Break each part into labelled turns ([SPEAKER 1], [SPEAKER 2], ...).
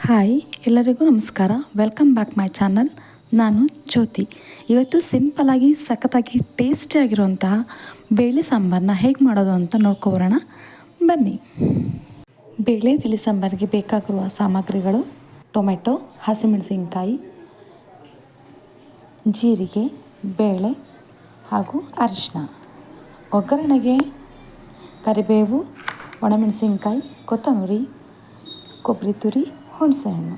[SPEAKER 1] Hi, ಎಲ್ಲರಿಗೂ ನಮಸ್ಕಾರ. Welcome back my channel. ನಾನು ಜ್ಯೋತಿ. ಇವತ್ತು ಸಿಂಪಲಾಗಿ ಸಖತ್ತಾಗಿ ಟೇಸ್ಟಿಯಾಗಿರುವಂತಹ ಬೇಳೆ ಸಾಂಬಾರನ್ನ ಹೇಗೆ ಮಾಡೋದು ಅಂತ ನೋಡ್ಕೊಬರೋಣ ಬನ್ನಿ. ಬೇಳೆ ತಿಳಿ ಸಾಂಬಾರಿಗೆ ಬೇಕಾಗಿರುವ ಸಾಮಗ್ರಿಗಳು: ಟೊಮೆಟೊ, ಹಸಿಮೆಣಸಿನ್ಕಾಯಿ, ಜೀರಿಗೆ, ಬೇಳೆ ಹಾಗೂ ಅರಿಶಿನ. ಒಗ್ಗರಣೆಗೆ ಕರಿಬೇವು, ಒಣಮೆಣಸಿನ್ಕಾಯಿ, ಕೊತ್ತಂಬರಿ, ಕೊಬ್ಬರಿ ತುರಿ, ಹುಣಸೆಹಣ್ಣು.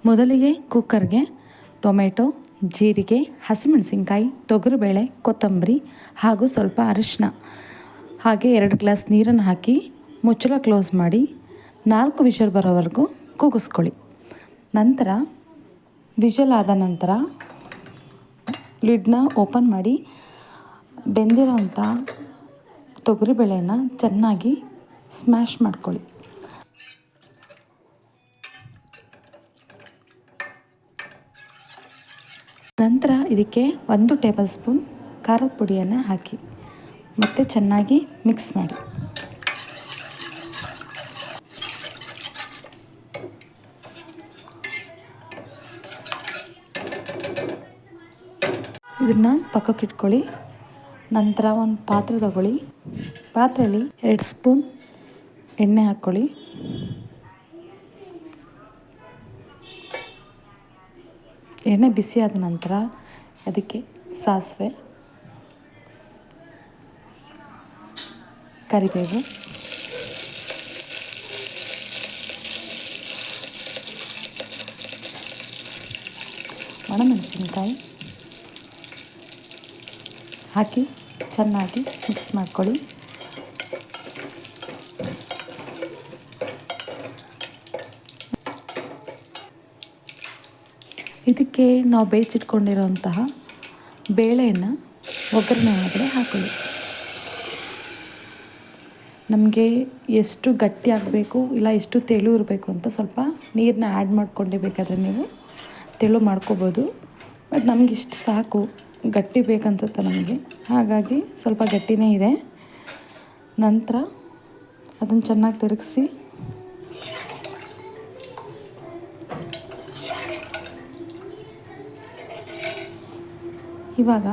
[SPEAKER 1] ಮೊದಲಿಗೆ ಕುಕ್ಕರ್ಗೆ ಟೊಮೆಟೊ, ಜೀರಿಗೆ, ಹಸಿಮೆಣಸಿನ್ಕಾಯಿ, ತೊಗರಿಬೇಳೆ, ಕೊತ್ತಂಬರಿ ಹಾಗೂ ಸ್ವಲ್ಪ ಅರಿಶಿನ ಹಾಗೆ 2 ಗ್ಲಾಸ್ ನೀರನ್ನು ಹಾಕಿ ಮುಚ್ಚಳ ಕ್ಲೋಸ್ ಮಾಡಿ 4 ವಿಷಲ್ ಬರೋವರೆಗೂ ಕೂಗಿಸ್ಕೊಳ್ಳಿ. ನಂತರ ವಿಷಲ್ ಆದ ನಂತರ ಲಿಡ್ನ ಓಪನ್ ಮಾಡಿ ಬೆಂದಿರೋಂಥ ತೊಗರಿಬೇಳೆನ ಚೆನ್ನಾಗಿ ಸ್ಮ್ಯಾಶ್ ಮಾಡ್ಕೊಳ್ಳಿ. ನಂತರ ಇದಕ್ಕೆ 1 ಟೇಬಲ್ ಸ್ಪೂನ್ ಖಾರದ ಪುಡಿಯನ್ನು ಹಾಕಿ ಮತ್ತೆ ಚೆನ್ನಾಗಿ ಮಿಕ್ಸ್ ಮಾಡಿ. ಇದನ್ನು ಪಕ್ಕಕ್ಕೆ ಇಟ್ಕೊಳ್ಳಿ. ನಂತರ ಒಂದು ಪಾತ್ರೆ ತಗೊಳ್ಳಿ. ಪಾತ್ರೆಯಲ್ಲಿ 2 ಸ್ಪೂನ್ ಎಣ್ಣೆ ಹಾಕ್ಕೊಳ್ಳಿ. ಎಣ್ಣೆ ಬಿಸಿಯಾದ ನಂತರ ಅದಕ್ಕೆ ಸಾಸಿವೆ, ಕರಿಬೇವು, ಒಣಮೆಣಸಿನ್ಕಾಯಿ ಹಾಕಿ ಚೆನ್ನಾಗಿ ಮಿಕ್ಸ್ ಮಾಡ್ಕೊಳ್ಳಿ. ಇದಕ್ಕೆ ನಾವು ಬೇಯಿಸಿಟ್ಕೊಂಡಿರೋಂತಹ ಬೇಳೆಯನ್ನು ಒಗ್ಗರಣೆ ಒಳಗಡೆ ಹಾಕೊಳ್ಳಿ. ನಮಗೆ ಎಷ್ಟು ಗಟ್ಟಿ ಆಗಬೇಕು ಇಲ್ಲ ಎಷ್ಟು ತೆಳು ಇರಬೇಕು ಅಂತ ಸ್ವಲ್ಪ ನೀರನ್ನ ಆ್ಯಡ್ ಮಾಡ್ಕೊಂಡು ಬೇಕಾದರೆ ನೀವು ತೆಳು ಮಾಡ್ಕೋಬೋದು. ಬಟ್ ನಮಗಿಷ್ಟು ಸಾಕು, ಗಟ್ಟಿ ಬೇಕನ್ಸುತ್ತೆ ನಮಗೆ, ಹಾಗಾಗಿ ಸ್ವಲ್ಪ ಗಟ್ಟಿನೇ ಇದೆ. ನಂತರ ಅದನ್ನು ಚೆನ್ನಾಗಿ ತಿರುಗಿಸಿ ಇವಾಗ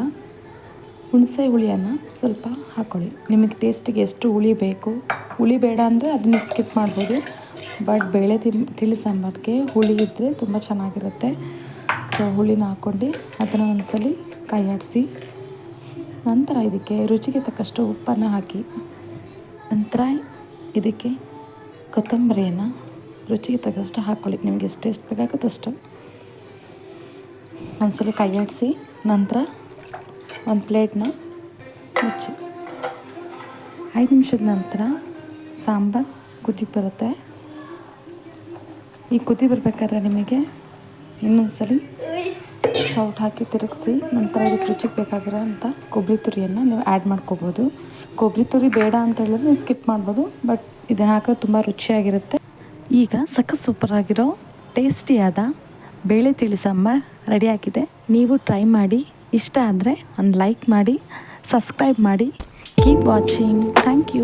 [SPEAKER 1] ಹುಣಸೆ ಹುಳಿಯನ್ನು ಸ್ವಲ್ಪ ಹಾಕ್ಕೊಳ್ಳಿ. ನಿಮಗೆ ಟೇಸ್ಟಿಗೆ ಎಷ್ಟು ಹುಳಿ ಬೇಕು, ಹುಳಿ ಬೇಡ ಅಂದರೆ ಅದನ್ನು ಸ್ಕಿಪ್ ಮಾಡ್ಬೋದು. ಬಟ್ ಬೇಳೆ ತಿಳಿ ಸಾಂಬಾರಿಗೆ ಹುಳಿ ಇದ್ದರೆ ತುಂಬ ಚೆನ್ನಾಗಿರುತ್ತೆ. ಸೊ ಹುಳಿನ ಹಾಕ್ಕೊಂಡು ಅದನ್ನು ಒಂದ್ಸಲಿ ಕೈ ಆಡಿಸಿ ನಂತರ ಇದಕ್ಕೆ ರುಚಿಗೆ ತಕ್ಕಷ್ಟು ಉಪ್ಪನ್ನು ಹಾಕಿ ನಂತರ ಇದಕ್ಕೆ ಕೊತ್ತಂಬರಿಯನ್ನು ರುಚಿಗೆ ತಕ್ಕಷ್ಟು ಹಾಕ್ಕೊಳ್ಳಿ. ನಿಮಗೆ ಎಷ್ಟು ಬೇಕಾಗುತ್ತೋ ಅಷ್ಟು ಒಂದ್ಸಲಿ ಕೈ ಆಡಿಸಿ ನಂತರ ಒಂದು ಪ್ಲೇಟ್ನ ಮುಚ್ಚಿ 5 ನಿಮಿಷದ ನಂತರ ಸಾಂಬಾರು ಕುದಿ ಬರುತ್ತೆ. ಈ ಕುದಿ ಬರಬೇಕಾದ್ರೆ ನಿಮಗೆ ಇನ್ನೊಂದ್ಸಲಿ ಸೌಟ್ ಹಾಕಿ ತಿರುಗಿಸಿ ನಂತರ ಇದಕ್ಕೆ ರುಚಿಗೆ ಬೇಕಾಗಿರೋ ಅಂಥ ಕೊಬ್ಬರಿ ತುರಿಯನ್ನು ನೀವು ಆ್ಯಡ್ ಮಾಡ್ಕೋಬೋದು. ಕೊಬ್ಬರಿ ತುರಿ ಬೇಡ ಅಂತ ಹೇಳಿದ್ರೆ ನೀವು ಸ್ಕಿಪ್ ಮಾಡ್ಬೋದು. ಬಟ್ ಇದನ್ನು ಹಾಕೋದು ತುಂಬ ರುಚಿಯಾಗಿರುತ್ತೆ. ಈಗ ಸಖತ್ ಸೂಪರಾಗಿರೋ ಟೇಸ್ಟಿಯಾದ ಬೇಳೆ ತಿಳಿ ಸಾಂಬಾರು ರೆಡಿಯಾಗಿದೆ. ನೀವು ಟ್ರೈ ಮಾಡಿ. ಇಷ್ಟ ಆದರೆ ಒಂದು ಲೈಕ್ ಮಾಡಿ, ಸಬ್ಸ್ಕ್ರೈಬ್ ಮಾಡಿ. Keep watching. Thank you.